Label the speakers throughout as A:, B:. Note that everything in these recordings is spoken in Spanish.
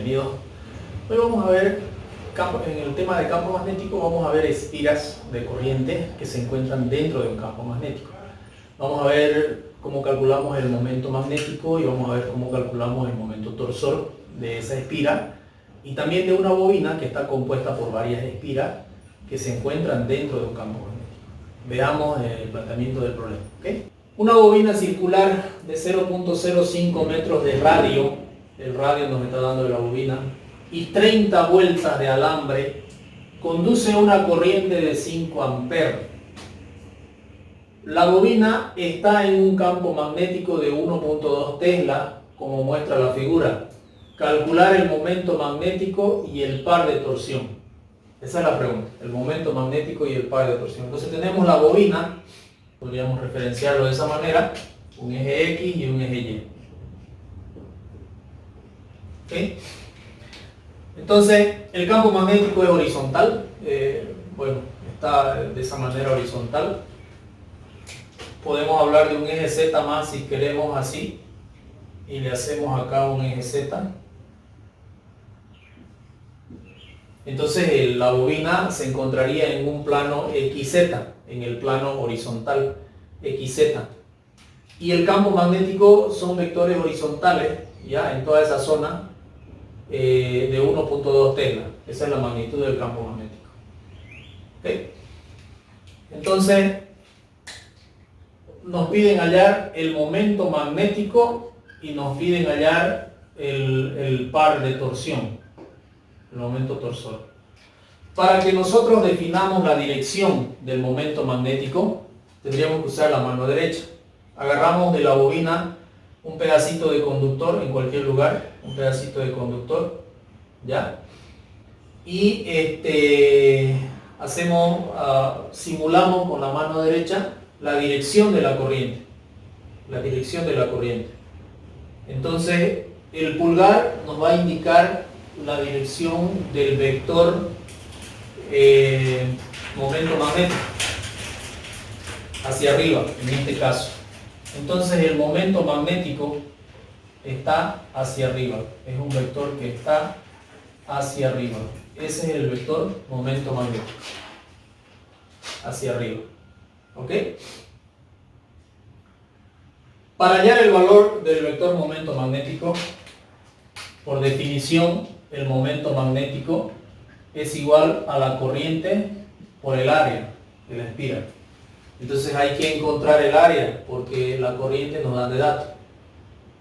A: bienvenidos. Hoy vamos a ver, en el tema de campo magnético, vamos a ver espiras de corriente que se encuentran dentro de un campo magnético. Vamos a ver cómo calculamos el momento magnético y vamos a ver cómo calculamos el momento torsor de esa espira y también de una bobina que está compuesta por varias espiras que se encuentran dentro de un campo magnético. Veamos el planteamiento del problema. ¿Okay? Una bobina circular de 0.05 metros de radio, el radio nos está dando de la bobina, y 30 vueltas de alambre, conduce una corriente de 5 amperes. La bobina está en un campo magnético de 1.2 Tesla, como muestra la figura. Calcular el momento magnético y el par de torsión. Esa es la pregunta, el momento magnético y el par de torsión. Entonces tenemos la bobina, podríamos referenciarlo de esa manera, un eje X y un eje Y. ¿Okay? Entonces, el campo magnético es horizontal, bueno, está de esa manera horizontal. Podemos hablar de un eje Z más si queremos así, y le hacemos acá un eje Z. Entonces la bobina se encontraría en un plano XZ, en el plano horizontal XZ. Y el campo magnético son vectores horizontales, ya en toda esa zona de 1.2 Tesla. Esa es la magnitud del campo magnético. ¿Okay? Entonces, nos piden hallar el momento magnético y nos piden hallar el par de torsión, el momento torsor. Para que nosotros definamos la dirección del momento magnético, tendríamos que usar la mano derecha. Agarramos de la bobina un pedacito de conductor en cualquier lugar, un pedacito de conductor, ¿ya? Y simulamos con la mano derecha la dirección de la corriente, Entonces, el pulgar nos va a indicar la dirección del vector momento magnético, hacia arriba, en este caso. Entonces, el momento magnético está hacia arriba, es un vector que está hacia arriba. Ese es el vector momento magnético, hacia arriba. ¿Ok? Para hallar el valor del vector momento magnético, por definición, el momento magnético es igual a la corriente por el área de la espira. Entonces hay que encontrar el área, porque la corriente nos da de datos.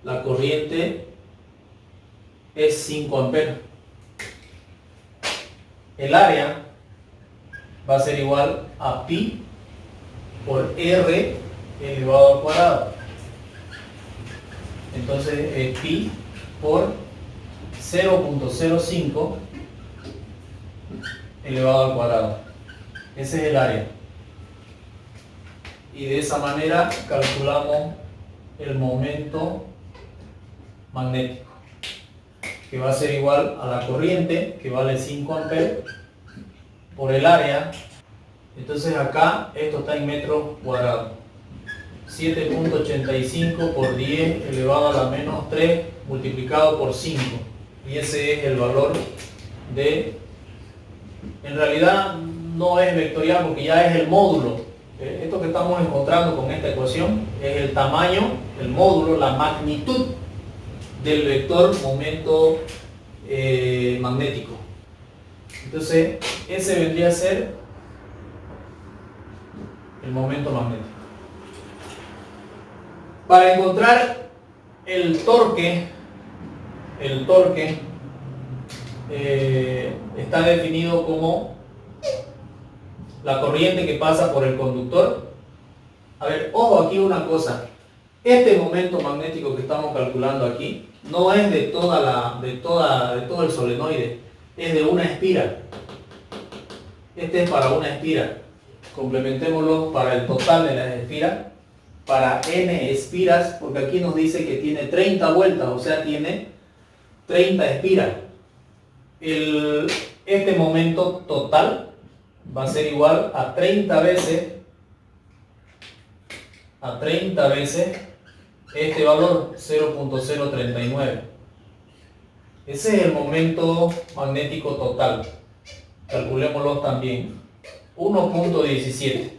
A: La corriente es 5 amperes. El área va a ser igual a pi por r elevado al cuadrado. Entonces es pi por 0.05 elevado al cuadrado. Ese es el área. Y de esa manera calculamos el momento magnético, que va a ser igual a la corriente, que vale 5 amperes, por el área. Entonces acá esto está en metros cuadrados. 7.85 por 10 elevado a la menos 3 multiplicado por 5. Y ese es el valor de... En realidad no es vectorial porque ya es el módulo. Esto que estamos encontrando con esta ecuación es el tamaño, el módulo, la magnitud del vector momento magnético. Entonces, ese vendría a ser el momento magnético. Para encontrar el torque está definido como la corriente que pasa por el conductor. A ver, ojo aquí una cosa. Este momento magnético que estamos calculando aquí no es de todo el solenoide, es de una espira. Este es para una espira. Complementémoslo para el total de las espiras, para n espiras, porque aquí nos dice que tiene 30 vueltas, o sea, tiene 30 espiras. Este momento total va a ser igual a 30 veces este valor, 0.039. Ese es el momento magnético total. Calculémoslo también. 1.17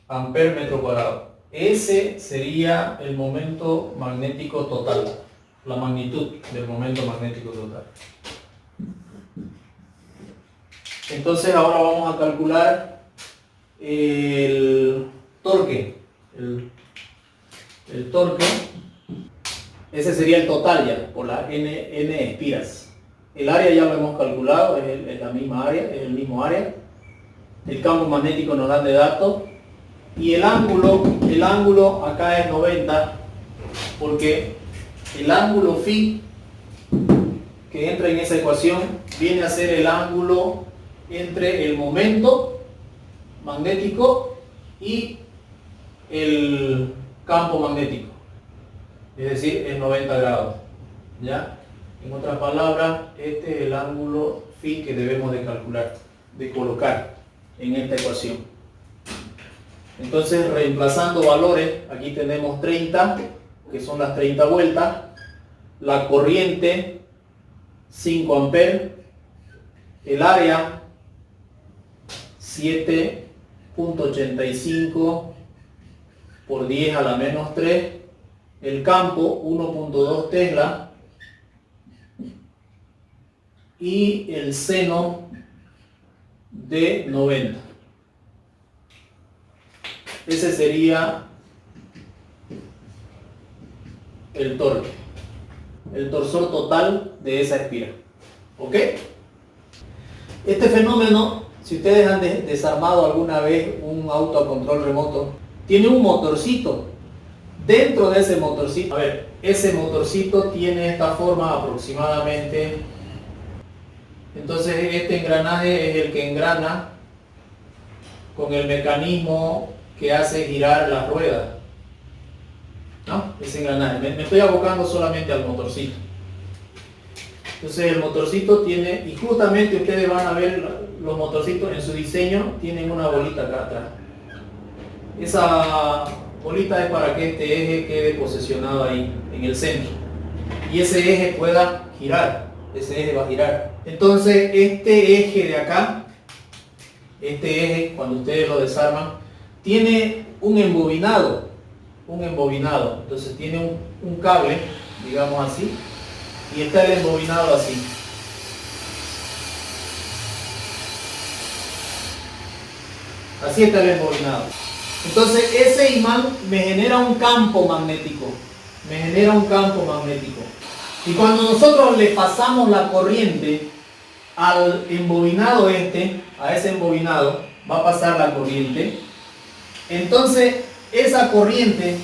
A: amperes metro cuadrado. Ese sería el momento magnético total, la magnitud del momento magnético total. Entonces ahora vamos a calcular el torque. El torque, ese sería el total ya, por las n espiras. El área ya lo hemos calculado, es la misma área, es el mismo área. El campo magnético nos dan de datos. Y el ángulo acá es 90, porque el ángulo phi que entra en esa ecuación viene a ser el ángulo entre el momento magnético y el campo magnético, es decir, es 90 grados, ¿ya? En otras palabras, este es el ángulo phi que debemos de calcular, de colocar en esta ecuación. Entonces, reemplazando valores, aquí tenemos 30, que son las 30 vueltas, la corriente 5 amperes, el área 7.85 por 10 a la menos 3, el campo 1.2 Tesla y el seno de 90. Ese sería el torque, el torsor total de esa espira. ¿Ok? Este fenómeno, si ustedes han desarmado alguna vez un auto a control remoto, tiene un motorcito. Dentro de ese motorcito, a ver, ese motorcito tiene esta forma aproximadamente. Entonces este engranaje es el que engrana con el mecanismo que hace girar la rueda, ¿no? Ese engranaje. Me estoy abocando solamente al motorcito. Entonces el motorcito tiene, y justamente ustedes van a ver los motorcitos en su diseño, tienen una bolita acá atrás. Esa bolita es para que este eje quede posesionado ahí, en el centro. Y ese eje pueda girar, ese eje va a girar. Entonces este eje de acá, este eje, cuando ustedes lo desarman, tiene un embobinado, entonces tiene un cable, digamos así, y está el embobinado así. Así está el embobinado. Entonces ese imán me genera un campo magnético, y cuando nosotros le pasamos la corriente al embobinado a ese embobinado, va a pasar la corriente. Entonces, esa corriente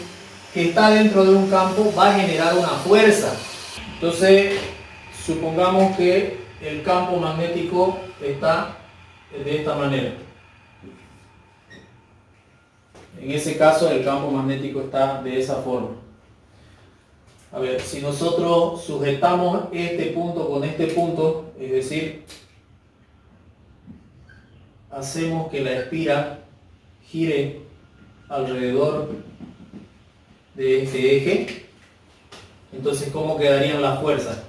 A: que está dentro de un campo va a generar una fuerza. Entonces, supongamos que el campo magnético está de esta manera. En ese caso, el campo magnético está de esa forma. A ver, si nosotros sujetamos este punto con este punto, es decir, hacemos que la espira gire alrededor de este eje, entonces ¿cómo quedarían las fuerzas?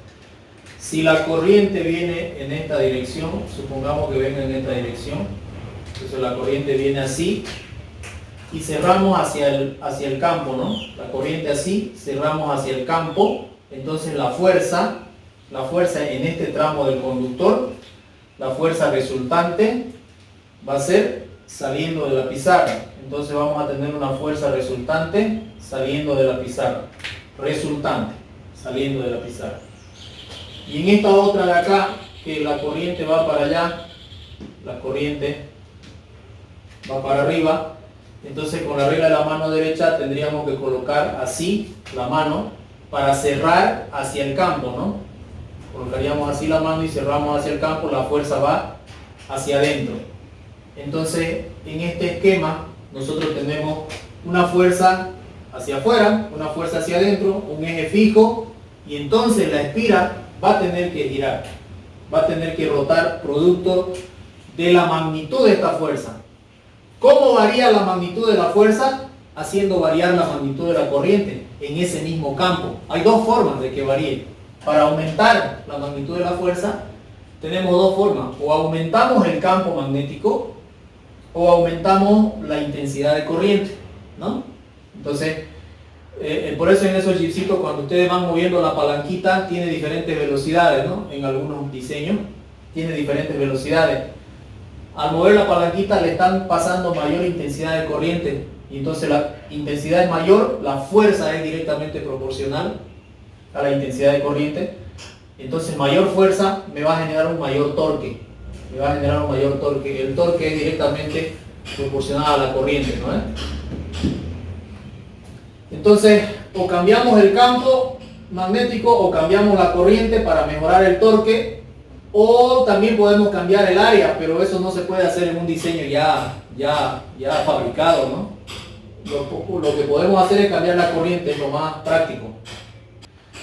A: Si la corriente viene en esta dirección, supongamos que venga en esta dirección, entonces la corriente viene así y cerramos hacia el campo, ¿no? La corriente así, cerramos hacia el campo, entonces la fuerza en este tramo del conductor, la fuerza resultante va a ser saliendo de la pizarra. Entonces vamos a tener una fuerza resultante saliendo de la pizarra. Resultante, saliendo de la pizarra. Y en esta otra de acá, que la corriente va para allá, la corriente va para arriba, entonces con la regla de la mano derecha tendríamos que colocar así la mano para cerrar hacia el campo, ¿no? Colocaríamos así la mano y cerramos hacia el campo, la fuerza va hacia adentro. Entonces, en este esquema, nosotros tenemos una fuerza hacia afuera, una fuerza hacia adentro, un eje fijo, y entonces la espira va a tener que girar, va a tener que rotar producto de la magnitud de esta fuerza. ¿Cómo varía la magnitud de la fuerza? haciendo variar la magnitud de la corriente en ese mismo campo. Hay dos formas de que varíe. Para aumentar la magnitud de la fuerza, tenemos dos formas. O aumentamos el campo magnético o aumentamos la intensidad de corriente, ¿no? Entonces, por eso en esos chipsitos, cuando ustedes van moviendo la palanquita, tiene diferentes velocidades, ¿no? En algunos diseños tiene diferentes velocidades. Al mover la palanquita le están pasando mayor intensidad de corriente, y entonces la intensidad es mayor, la fuerza es directamente proporcional a la intensidad de corriente. Entonces mayor fuerza me va a generar un mayor torque. El torque es directamente proporcional a la corriente, ¿no? Entonces, o cambiamos el campo magnético o cambiamos la corriente para mejorar el torque, o también podemos cambiar el área, pero eso no se puede hacer en un diseño ya fabricado, ¿no? Lo que podemos hacer es cambiar la corriente, es lo más práctico.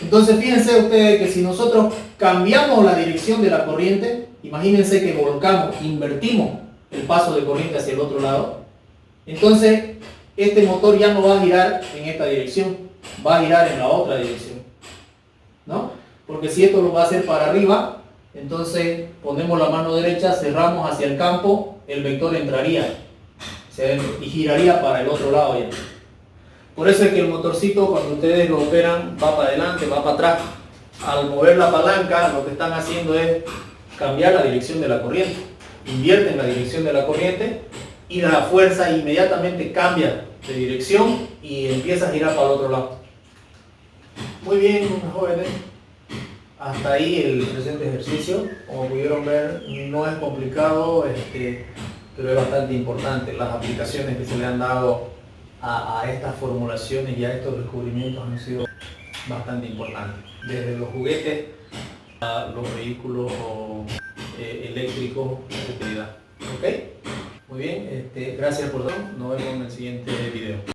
A: Entonces fíjense ustedes que si nosotros cambiamos la dirección de la corriente, imagínense que volcamos, invertimos el paso de corriente hacia el otro lado, entonces este motor ya no va a girar en esta dirección, va a girar en la otra dirección, ¿no? Porque si esto lo va a hacer para arriba, entonces ponemos la mano derecha, cerramos hacia el campo, el vector entraría y giraría para el otro lado ya. Por eso es que el motorcito, cuando ustedes lo operan, va para adelante, va para atrás. Al mover la palanca, lo que están haciendo es cambiar la dirección de la corriente. Invierten la dirección de la corriente y la fuerza inmediatamente cambia de dirección y empieza a girar para el otro lado. Muy bien, jóvenes. Hasta ahí el presente ejercicio. Como pudieron ver, no es complicado, pero es bastante importante. Las aplicaciones que se le han dado a estas formulaciones y a estos descubrimientos han sido bastante importantes. Desde los juguetes a los vehículos eléctricos de utilidad. ¿Ok? Muy bien, gracias por todo. Nos vemos en el siguiente video.